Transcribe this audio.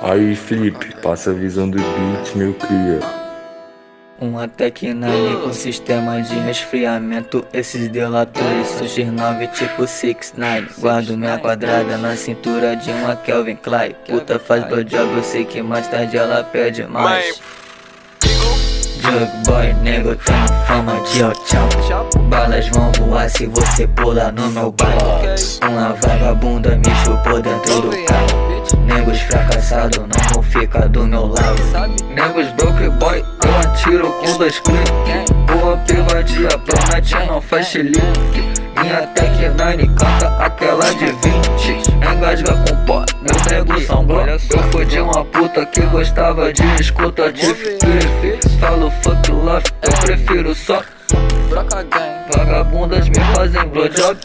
Aí Felipe, passa a visão do beat, meu cria. Uma Tech 9 com sistema de resfriamento. Esses delatores são X9 tipo 6ix9ine. Guardo minha quadrada na cintura de uma Calvin Klein. Puta faz blowjob, eu sei que mais tarde ela pede mais. Jug boy, nego, tenho fama de tchau. Balas vão voar se você pular no meu bairro. Uma vagabunda me chupou dentro do carro. Negos fracassados não vão ficar do meu lado. Negos broke boy, eu atiro com 2 cliques. Boa privadia, promete não faz chilique. Minha Tech 9 canta aquela de 20. Engasga com pó, meus negros são bloco. Eu fodi uma puta que gostava de escuta Tiff. Falo fuck love, eu prefiro só. Vagabundas me fazem blowjob.